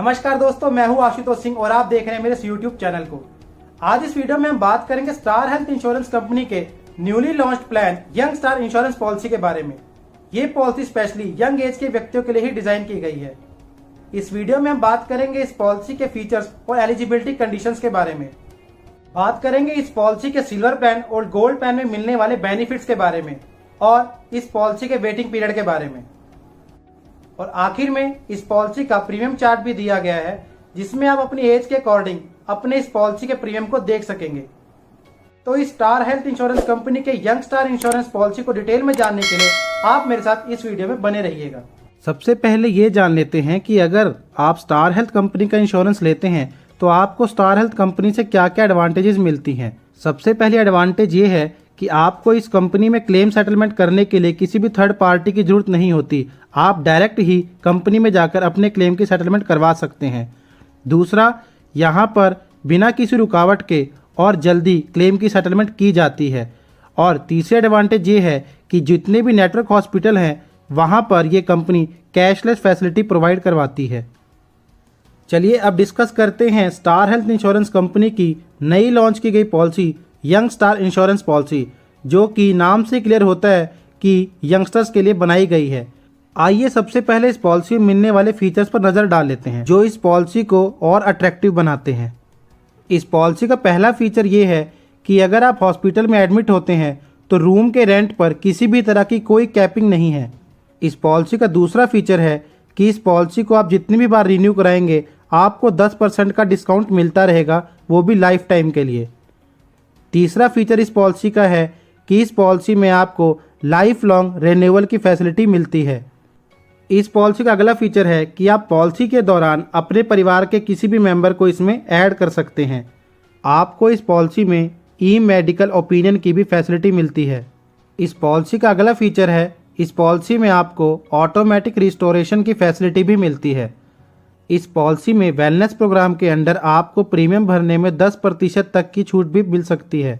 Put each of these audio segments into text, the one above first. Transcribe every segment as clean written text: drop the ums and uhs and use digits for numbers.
नमस्कार दोस्तों, मैं हूं आशुतोष सिंह और आप देख रहे हैं मेरे YouTube चैनल को। आज इस वीडियो में हम बात करेंगे स्टार हेल्थ इंश्योरेंस कंपनी के newly launched plan young star insurance policy के बारे में। ये पॉलिसी स्पेशली यंग एज के व्यक्तियों के लिए ही डिजाइन की गई है। इस वीडियो में हम बात करेंगे इस पॉलिसी के फीचर्स और एलिजिबिलिटी कंडीशंस के बारे में। बात करेंगे इस पॉलिसी के सिल्वर प्लान और गोल्ड प्लान में मिलने वाले बेनिफिट्स के बारे में और इस पॉलिसी के वेटिंग पीरियड के बारे में। और आखिर में इस पॉलिसी का प्रीमियम चार्ट भी दिया गया है, जिसमें आप अपनी एज के अकॉर्डिंग अपने इस पॉलिसी के प्रीमियम को देख सकेंगे। तो इस स्टार हेल्थ इंश्योरेंस कंपनी के यंग स्टार इंश्योरेंस पॉलिसी को डिटेल में जानने के लिए आप मेरे साथ इस वीडियो में बने रहिएगा। सबसे पहले ये जान लेते हैं कि अगर आप स्टार हेल्थ कंपनी का इंश्योरेंस लेते हैं तो आपको स्टार हेल्थ कंपनी से क्या क्या एडवांटेजेस मिलती हैं। सबसे पहली एडवांटेज ये है कि आपको इस कंपनी में क्लेम सेटलमेंट करने के लिए किसी भी थर्ड पार्टी की जरूरत नहीं होती। आप डायरेक्ट ही कंपनी में जाकर अपने क्लेम की सेटलमेंट करवा सकते हैं। दूसरा, यहाँ पर बिना किसी रुकावट के और जल्दी क्लेम की सेटलमेंट की जाती है। और तीसरी एडवांटेज ये है कि जितने भी नेटवर्क हॉस्पिटल हैं वहाँ पर ये कंपनी कैशलेस फैसिलिटी प्रोवाइड करवाती है। चलिए अब डिस्कस करते हैं स्टार हेल्थ इंश्योरेंस कंपनी की नई लॉन्च की गई policy young star insurance policy, जो कि नाम से क्लियर होता है कि यंगस्टर्स के लिए बनाई गई है। आइए सबसे पहले इस पॉलिसी में मिलने वाले फीचर्स पर नज़र डाल लेते हैं जो इस पॉलिसी को और अट्रैक्टिव बनाते हैं। इस पॉलिसी का पहला फीचर ये है कि अगर आप हॉस्पिटल में एडमिट होते हैं तो रूम के रेंट पर किसी भी तरह की कोई कैपिंग नहीं है। इस पॉलिसी का दूसरा फीचर है कि इस पॉलिसी को आप जितनी भी बार रिन्यू कराएंगे आपको 10% का डिस्काउंट मिलता रहेगा, वो भी लाइफ टाइम के लिए। तीसरा फीचर इस पॉलिसी का है कि इस पॉलिसी में आपको लाइफ लॉन्ग रिन्यूअल की फैसिलिटी मिलती है। इस पॉलिसी का अगला फीचर है कि आप पॉलिसी के दौरान अपने परिवार के किसी भी मेंबर को इसमें ऐड कर सकते हैं। आपको इस पॉलिसी में ई मेडिकल ओपिनियन की भी फैसिलिटी मिलती है। इस पॉलिसी का अगला फीचर है, इस पॉलिसी में आपको ऑटोमेटिक रिस्टोरेशन की फैसिलिटी भी मिलती है। इस पॉलिसी में वेलनेस प्रोग्राम के अंडर आपको प्रीमियम भरने में 10% तक की छूट भी मिल सकती है।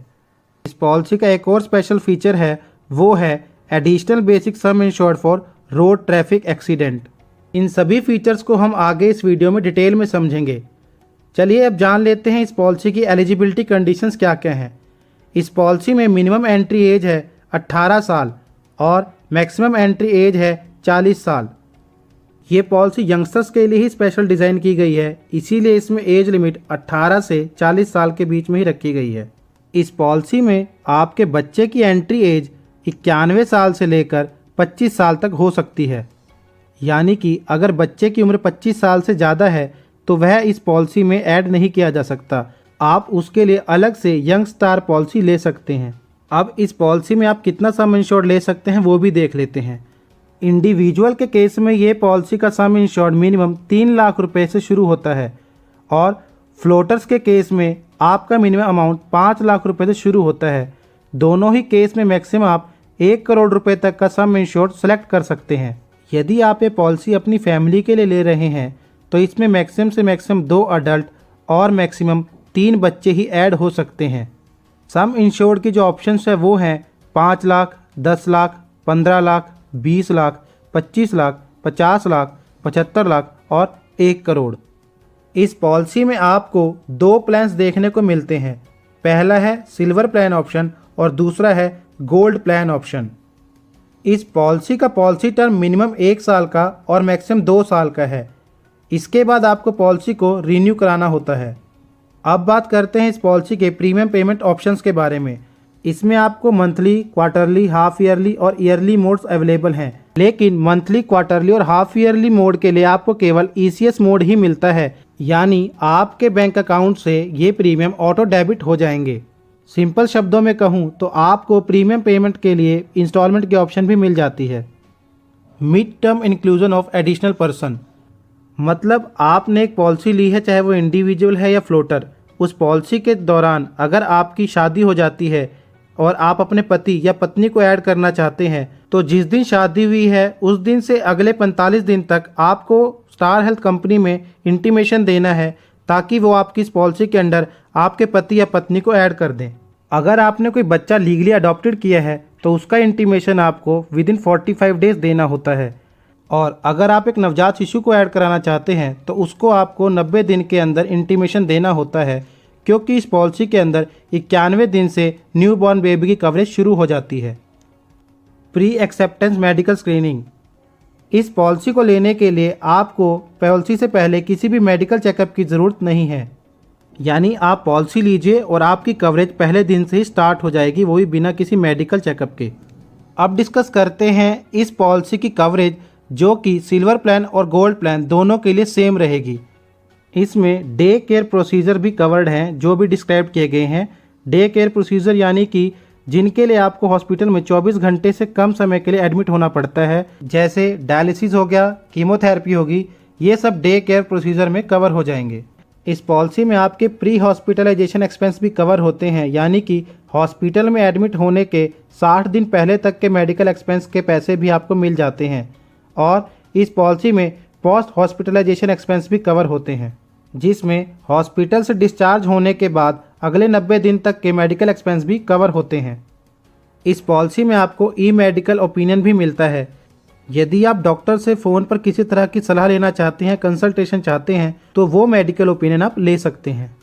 इस पॉलिसी का एक और स्पेशल फीचर है, वो है additional basic sum insured for road traffic accident. इन सभी फीचर्स को हम आगे इस वीडियो में डिटेल में समझेंगे। चलिए अब जान लेते हैं इस पॉलिसी की एलिजिबिलिटी कंडीशंस क्या क्या हैं। इस पॉलिसी में मिनिमम एंट्री एज है 18 साल और मैक्सिमम एंट्री एज है 40 साल। ये पॉलिसी यंगस्टर्स के लिए ही स्पेशल डिज़ाइन की गई है, इसीलिए इसमें एज लिमिट 18 से 40 साल के बीच में ही रखी गई है। इस पॉलिसी में आपके बच्चे की एंट्री एज 91 साल से लेकर 25 साल तक हो सकती है। यानी कि अगर बच्चे की उम्र 25 साल से ज़्यादा है तो वह इस पॉलिसी में ऐड नहीं किया जा सकता। आप उसके लिए अलग से यंग स्टार पॉलिसी ले सकते हैं। अब इस पॉलिसी में आप कितना सम इंश्योर्ड ले सकते हैं वो भी देख लेते हैं। इंडिविजुअल के केस में ये पॉलिसी का सम इंश्योर्ड मिनिमम 3 लाख रुपए से शुरू होता है और फ्लोटर्स के केस में आपका मिनिमम अमाउंट 5 लाख रुपए से शुरू होता है। दोनों ही केस में मैक्सिमम आप 1 करोड़ रुपए तक का सम इंश्योर्ड सेलेक्ट कर सकते हैं। यदि आप ये पॉलिसी अपनी फैमिली के लिए ले रहे हैं तो इसमें मैक्सिमम से मैक्सिमम 2 अडल्ट और मैक्सिमम 3 बच्चे ही ऐड हो सकते हैं। सम इंश्योर्ड की जो ऑप्शंस है वो हैं 5 लाख, 10 लाख, 15 लाख, 20 लाख, 25 लाख, 50 लाख, 75 लाख और 1 करोड़। इस पॉलिसी में आपको 2 प्लान्स देखने को मिलते हैं। पहला है सिल्वर प्लान ऑप्शन और दूसरा है गोल्ड प्लान ऑप्शन। इस पॉलिसी का पॉलिसी टर्म मिनिमम 1 साल का और मैक्सिमम 2 साल का है। इसके बाद आपको पॉलिसी को रिन्यू कराना होता है। अब बात करते हैं इस पॉलिसी के प्रीमियम पेमेंट ऑप्शंस के बारे में। इसमें आपको मंथली, क्वार्टरली, हाफ ईयरली और ईयरली मोड्स अवेलेबल हैं, लेकिन मंथली, क्वार्टरली और हाफ ईयरली मोड के लिए आपको केवल ECS मोड ही मिलता है, यानी आपके बैंक अकाउंट से ये प्रीमियम ऑटो डेबिट हो जाएंगे। सिंपल शब्दों में कहूँ तो आपको प्रीमियम पेमेंट के लिए इंस्टॉलमेंट की ऑप्शन भी मिल जाती है। Mid term inclusion of additional person, मतलब आपने एक पॉलिसी ली है, चाहे वो इंडिविजुअल है या फ्लोटर। उस पॉलिसी के दौरान अगर आपकी शादी हो जाती है और आप अपने पति या पत्नी को ऐड करना चाहते हैं तो जिस दिन शादी हुई है उस दिन से अगले 45 दिन तक आपको स्टार हेल्थ कंपनी में इंटीमेशन देना है, ताकि वो आपकी इस पॉलिसी के अंडर आपके पति या पत्नी को ऐड कर दें। अगर आपने कोई बच्चा लीगली अडॉप्टेड किया है तो उसका इंटीमेशन आपको विदिन 45 डेज देना होता है। और अगर आप एक नवजात शिशु को ऐड कराना चाहते हैं तो उसको आपको 90 दिन के अंदर इंटीमेशन देना होता है, क्योंकि इस पॉलिसी के अंदर 91 दिन से न्यूबॉर्न बेबी की कवरेज शुरू हो जाती है। Pre acceptance medical screening. इस पॉलिसी को लेने के लिए आपको पॉलिसी से पहले किसी भी मेडिकल चेकअप की ज़रूरत नहीं है, यानी आप पॉलिसी लीजिए और आपकी कवरेज पहले दिन से ही स्टार्ट हो जाएगी, वो भी बिना किसी मेडिकल चेकअप के। अब डिस्कस करते हैं इस पॉलिसी की कवरेज, जो कि सिल्वर प्लान और गोल्ड प्लान दोनों के लिए सेम रहेगी। इसमें डे केयर प्रोसीजर भी कवर्ड हैं, जो भी डिस्क्राइब किए गए हैं। डे केयर प्रोसीजर यानी कि जिनके लिए आपको हॉस्पिटल में 24 घंटे से कम समय के लिए एडमिट होना पड़ता है, जैसे डायलिसिस हो गया, कीमोथेरेपी होगी, ये सब डे केयर प्रोसीजर में कवर हो जाएंगे। इस पॉलिसी में आपके प्री हॉस्पिटलाइजेशन एक्सपेंस भी कवर होते हैं, यानी कि हॉस्पिटल में एडमिट होने के 60 दिन पहले तक के मेडिकल एक्सपेंस के पैसे भी आपको मिल जाते हैं। और इस पॉलिसी में पोस्ट हॉस्पिटलाइजेशन एक्सपेंस भी कवर होते हैं, जिसमें हॉस्पिटल से डिस्चार्ज होने के बाद अगले 90 दिन तक के मेडिकल एक्सपेंस भी कवर होते हैं। इस पॉलिसी में आपको ई मेडिकल ओपिनियन भी मिलता है। यदि आप डॉक्टर से फ़ोन पर किसी तरह की सलाह लेना चाहते हैं, कंसल्टेशन चाहते हैं, तो वो मेडिकल ओपिनियन आप ले सकते हैं।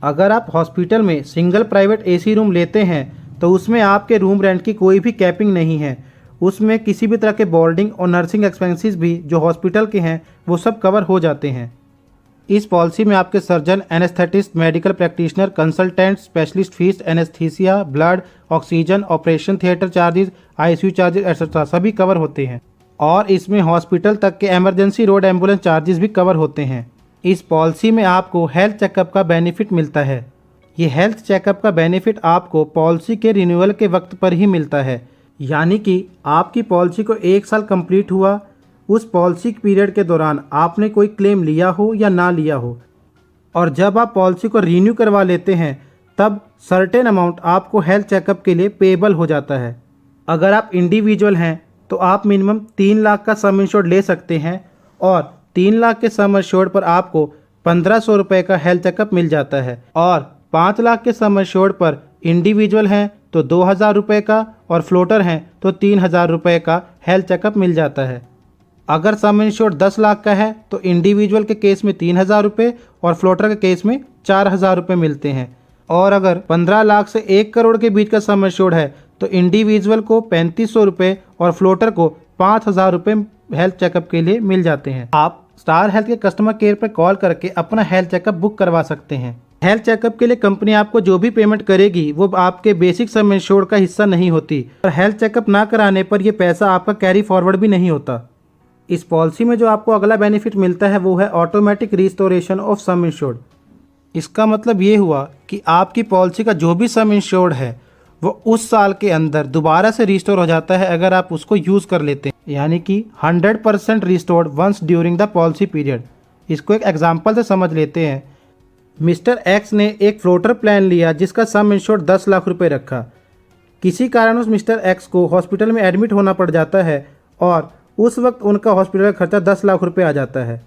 अगर आप हॉस्पिटल में सिंगल प्राइवेट एसी रूम लेते हैं तो उसमें आपके रूम रेंट की कोई भी कैपिंग नहीं है। उसमें किसी भी तरह के बोर्डिंग और नर्सिंग एक्सपेंसेस भी जो हॉस्पिटल के हैं वो सब कवर हो जाते हैं। इस पॉलिसी में आपके surgeon, anaesthetist, medical practitioner, consultant, specialist fees, anaesthesia, blood, oxygen, operation theatre charges, ICU charges etcetera सभी कवर होते हैं। और इसमें हॉस्पिटल तक के इमरजेंसी रोड एम्बुलेंस चार्जेस भी कवर होते हैं। इस पॉलिसी में आपको हेल्थ चेकअप का बेनिफिट मिलता है। ये हेल्थ चेकअप का बेनिफिट आपको पॉलिसी के रिन्यूअल के वक्त पर ही मिलता है, यानी कि आपकी पॉलिसी को 1 साल कंप्लीट हुआ, उस पॉलिसी पीरियड के दौरान आपने कोई क्लेम लिया हो या ना लिया हो, और जब आप पॉलिसी को रीन्यू करवा लेते हैं तब सर्टेन अमाउंट आपको हेल्थ चेकअप के लिए पेएबल हो जाता है। अगर आप इंडिविजुअल हैं तो आप मिनिमम 3 लाख का सम इंश्योर्ड ले सकते हैं, और 3 लाख के सम इंश्योर्ड पर आपको 1500 रुपये का हेल्थ चेकअप मिल जाता है। और 5 लाख के सम इंश्योर्ड पर इंडिविजुअल हैं तो 2000 रुपये का, और फ्लोटर हैं तो 3000 रुपये का हेल्थ चेकअप मिल जाता है। अगर सम इंश्योर्ड 10 लाख का है तो इंडिविजुअल के केस में 3000 रुपये और फ्लोटर के केस में 4000 रुपये मिलते हैं। और अगर 15 लाख से 1 करोड़ के बीच का सम इंश्योर्ड है तो इंडिविजुअल को 3500 रुपये और फ्लोटर को 5000 रुपये हेल्थ चेकअप के लिए मिल जाते हैं। आप स्टार हेल्थ के कस्टमर केयर पर कॉल करके अपना हेल्थ चेकअप बुक करवा सकते हैं। हेल्थ चेकअप के लिए कंपनी आपको जो भी पेमेंट करेगी वो आपके बेसिक सम इंश्योर्ड का हिस्सा नहीं होती, और हेल्थ चेकअप ना कराने पर यह पैसा आपका कैरी फॉरवर्ड भी नहीं होता। इस पॉलिसी में जो आपको अगला बेनिफिट मिलता है वो है automatic restoration of some insured. इसका मतलब ये हुआ कि आपकी पॉलिसी का जो भी सम इंश्योर्ड है वो उस साल के अंदर दोबारा से रिस्टोर हो जाता है अगर आप उसको यूज़ कर लेते हैं, यानी कि 100% restored once during the policy period. इसको एक एग्जांपल से समझ लेते हैं। मिस्टर एक्स ने एक फ्लोटर प्लान लिया जिसका सम इंश्योर्ड 10 लाख रुपए रखा। किसी कारणवश मिस्टर एक्स को हॉस्पिटल में एडमिट होना पड़ जाता है और उस वक्त उनका हॉस्पिटल का खर्चा 10 लाख रुपए आ जाता है।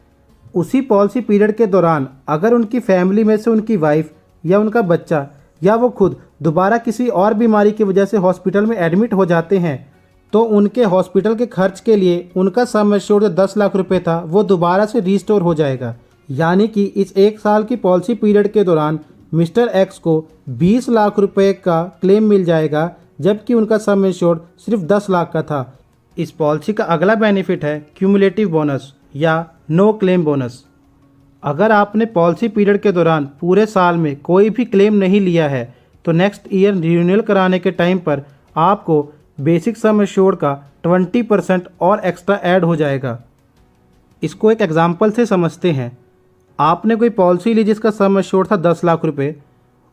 उसी पॉलिसी पीरियड के दौरान अगर उनकी फैमिली में से उनकी वाइफ या उनका बच्चा या वो खुद दोबारा किसी और बीमारी की वजह से हॉस्पिटल में एडमिट हो जाते हैं तो उनके हॉस्पिटल के खर्च के लिए उनका सम इंश्योर्ड जो 10 लाख रुपए था वो दोबारा से रिस्टोर हो जाएगा। यानी कि इस 1 साल की पॉलिसी पीरियड के दौरान मिस्टर एक्स को 20 लाख रुपए का क्लेम मिल जाएगा, जबकि उनका सम इंश्योर्ड सिर्फ 10 लाख का था। इस पॉलिसी का अगला बेनिफिट है क्यूमुलेटिव बोनस या नो क्लेम बोनस। अगर आपने पॉलिसी पीरियड के दौरान पूरे साल में कोई भी क्लेम नहीं लिया है तो नेक्स्ट ईयर रिन्यूअल कराने के टाइम पर आपको बेसिक सम इंश्योर्ड का 20% और एक्स्ट्रा ऐड हो जाएगा। इसको एक एग्जांपल से समझते हैं। आपने कोई पॉलिसी ली जिसका सम इंश्योर्ड था 10 लाख रुपए,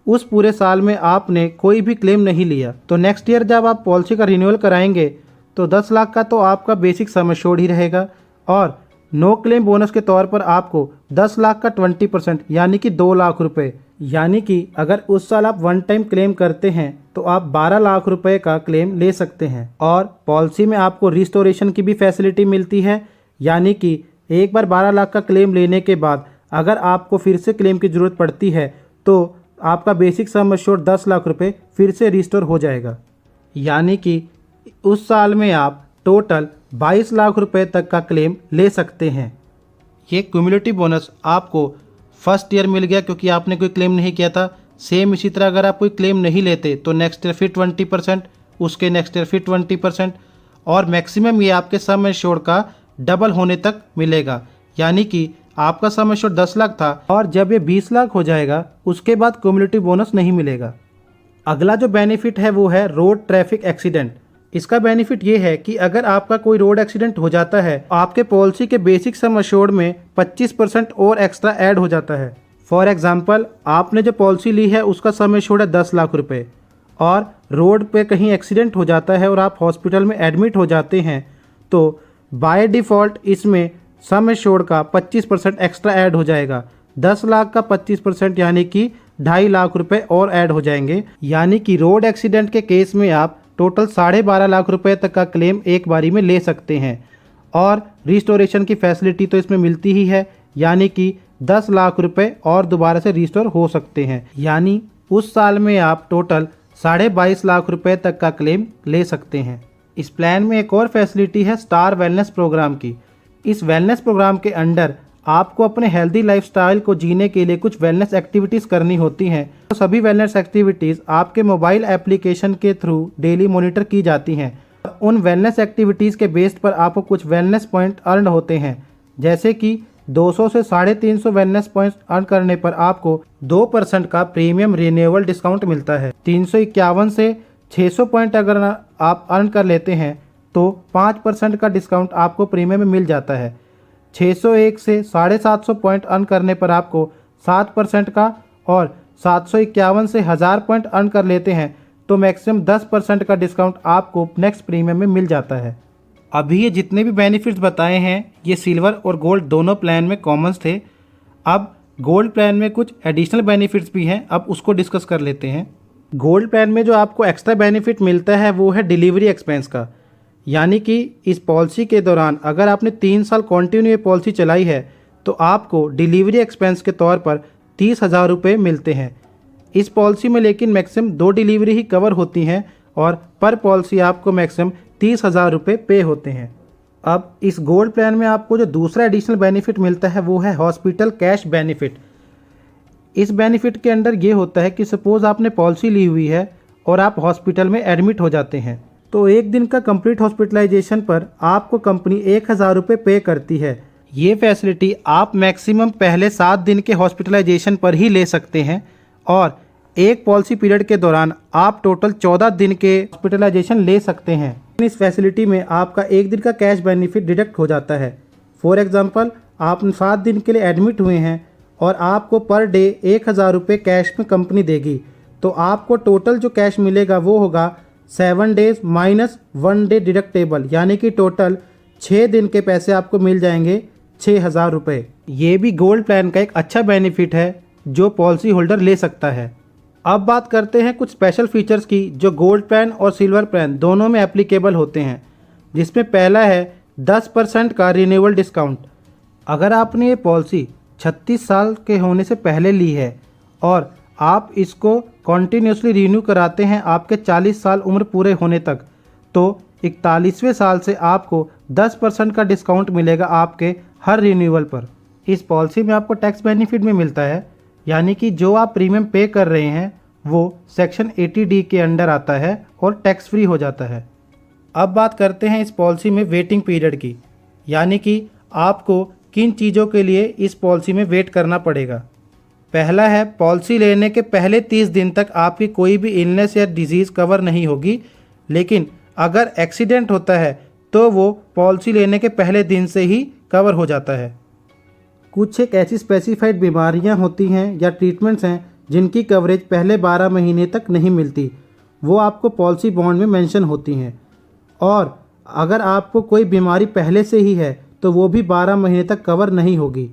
उस पूरे साल में आपने कोई भी क्लेम नहीं लिया, तो नेक्स्ट ईयर जब आप पॉलिसी का रिन्यूअल कराएंगे तो 10 लाख का तो आपका बेसिक सम इंश्योर्ड ही रहेगा, और नो क्लेम बोनस के तौर पर आपको 10 लाख का 20% यानी कि 2 लाख रुपए, यानी कि अगर उस साल आप वन टाइम क्लेम करते हैं तो आप 12 लाख रुपए का क्लेम ले सकते हैं। और पॉलिसी में आपको रिस्टोरेशन की भी फैसिलिटी मिलती है, यानी कि एक बार 12 लाख का क्लेम लेने के बाद अगर आपको फिर से क्लेम की ज़रूरत पड़ती है तो आपका बेसिक सम इंश्योर्ड 10 लाख रुपए फिर से रिस्टोर हो जाएगा। यानी कि उस साल में आप टोटल 22 लाख रुपए तक का क्लेम ले सकते हैं। ये क्यूमुलेटिव बोनस आपको फर्स्ट ईयर मिल गया क्योंकि आपने कोई क्लेम नहीं किया था। सेम इसी तरह अगर आप कोई क्लेम नहीं लेते तो नेक्स्ट ईयर फिर 20%, उसके नेक्स्ट ईयर फिर 20%, और मैक्सिमम ये आपके सम एश्योर्ड का डबल होने तक मिलेगा। यानी कि आपका सम एश्योर्ड 10 लाख था और जब ये 20 लाख हो जाएगा उसके बाद क्यूमुलेटिव बोनस नहीं मिलेगा। अगला जो बेनिफिट है वो है रोड ट्रैफिक एक्सीडेंट। इसका बेनिफिट ये है कि अगर आपका कोई रोड एक्सीडेंट हो जाता है आपके पॉलिसी के बेसिक सम एश्योर्ड में 25% और एक्स्ट्रा ऐड हो जाता है। फॉर एग्जांपल, आपने जो पॉलिसी ली है उसका सम एश्योर्ड है 10 लाख रुपए और रोड पे कहीं एक्सीडेंट हो जाता है और आप हॉस्पिटल में एडमिट हो जाते हैं तो बाय डिफ़ॉल्ट इसमें सम एश्योर्ड का 25% एक्स्ट्रा ऐड हो जाएगा। 10 लाख का 25% यानी कि 2.5 लाख रुपए और ऐड हो जाएंगे। यानी कि रोड एक्सीडेंट के केस में आप टोटल 12.5 लाख रुपए तक का क्लेम एक बारी में ले सकते हैं और रिस्टोरेशन की फैसिलिटी तो इसमें मिलती ही है। यानी कि 10 लाख रुपए और दोबारा से रिस्टोर हो सकते हैं। यानी उस साल में आप टोटल 22.5 लाख रुपए तक का क्लेम ले सकते हैं। इस प्लान में एक और फैसिलिटी है स्टार वेलनेस प्रोग्राम की। इस वेलनेस प्रोग्राम के अंडर आपको अपने हेल्दी लाइफस्टाइल को जीने के लिए कुछ वेलनेस एक्टिविटीज़ करनी होती हैं। तो सभी वेलनेस एक्टिविटीज़ आपके मोबाइल एप्लीकेशन के थ्रू डेली मॉनिटर की जाती हैं। उन वेलनेस एक्टिविटीज़ के बेस पर आपको कुछ वेलनेस पॉइंट अर्न होते हैं, जैसे कि 200 से 350 वेलनेस पॉइंट्स अर्न करने पर आपको 2% का प्रीमियम रिन्यूएबल डिस्काउंट मिलता है। 351 से 600 पॉइंट अगर आप अर्न कर लेते हैं तो 5% का डिस्काउंट आपको प्रीमियम में मिल जाता है। 601 से 750 पॉइंट अर्न करने पर आपको 7% का, और 751 से 1000 पॉइंट अर्न कर लेते हैं तो मैक्सिमम 10% का डिस्काउंट आपको नेक्स्ट प्रीमियम में मिल जाता है। अभी ये जितने भी बेनिफिट्स बताए हैं ये सिल्वर और गोल्ड दोनों प्लान में कॉमन्स थे। अब गोल्ड प्लान में कुछ एडिशनल बेनिफिट्स भी हैं, अब उसको डिस्कस कर लेते हैं। गोल्ड प्लान में जो आपको एक्स्ट्रा बेनिफिट मिलता है वो है डिलीवरी एक्सपेंस का। यानी कि इस पॉलिसी के दौरान अगर आपने 3 साल कंटिन्यू ये पॉलिसी चलाई है तो आपको डिलीवरी एक्सपेंस के तौर पर 30,000 रुपये मिलते हैं। इस पॉलिसी में लेकिन मैक्सिमम 2 डिलीवरी ही कवर होती हैं और पर पॉलिसी आपको मैक्सिमम 30,000 रुपये पे होते हैं। अब इस गोल्ड प्लान में आपको जो दूसरा एडिशनल बेनिफिट मिलता है वो है हॉस्पिटल कैश बेनिफिट। इस बेनिफिट के अंदर ये होता है कि सपोज़ आपने पॉलिसी ली हुई है और आप हॉस्पिटल में एडमिट हो जाते हैं तो 1 दिन का कंप्लीट हॉस्पिटलाइजेशन पर आपको कंपनी 1,000 रुपये पे करती है। ये फैसिलिटी आप मैक्सिमम पहले 7 दिन के हॉस्पिटलाइजेशन पर ही ले सकते हैं और एक पॉलिसी पीरियड के दौरान आप टोटल 14 दिन के हॉस्पिटलाइजेशन ले सकते हैं। इस फैसिलिटी में आपका 1 दिन का कैश बेनिफिट डिडक्ट हो जाता है। फॉर एग्जांपल, आप 7 दिन के लिए एडमिट हुए हैं और आपको पर डे 1,000 रुपये कैश में कंपनी देगी तो आपको टोटल जो कैश मिलेगा वो होगा 7 डेज माइनस 1 डे डिडक्टेबल, यानी कि टोटल 6 दिन के पैसे आपको मिल जाएंगे 6,000 रुपये। ये भी गोल्ड प्लान का एक अच्छा बेनिफिट है जो पॉलिसी होल्डर ले सकता है। अब बात करते हैं कुछ स्पेशल फीचर्स की जो गोल्ड प्लान और सिल्वर प्लान दोनों में एप्लीकेबल होते हैं, जिसमें पहला है 10% का रिन्यूअल डिस्काउंट। अगर आपने ये पॉलिसी 36 साल के होने से पहले ली है और आप इसको कॉन्टीन्यूसली रिन्यू कराते हैं आपके 40 साल उम्र पूरे होने तक, तो 41वें साल से आपको 10% का डिस्काउंट मिलेगा आपके हर रिन्यूअल पर। इस पॉलिसी में आपको टैक्स बेनिफिट भी मिलता है, यानी कि जो आप प्रीमियम पे कर रहे हैं वो सेक्शन 80D के अंडर आता है और टैक्स फ्री हो जाता है। अब बात करते हैं इस पॉलिसी में वेटिंग पीरियड की, यानी कि आपको किन चीज़ों के लिए इस पॉलिसी में वेट करना पड़ेगा। पहला है, पॉलिसी लेने के पहले 30 दिन तक आपकी कोई भी इलनेस या डिजीज़ कवर नहीं होगी, लेकिन अगर एक्सीडेंट होता है तो वो पॉलिसी लेने के पहले दिन से ही कवर हो जाता है। कुछ एक ऐसी स्पेसिफाइड बीमारियां होती हैं या ट्रीटमेंट्स हैं जिनकी कवरेज पहले 12 महीने तक नहीं मिलती, वो आपको पॉलिसी बॉन्ड में मेंशन होती हैं, और अगर आपको कोई बीमारी पहले से ही है तो वो भी 12 महीने तक कवर नहीं होगी।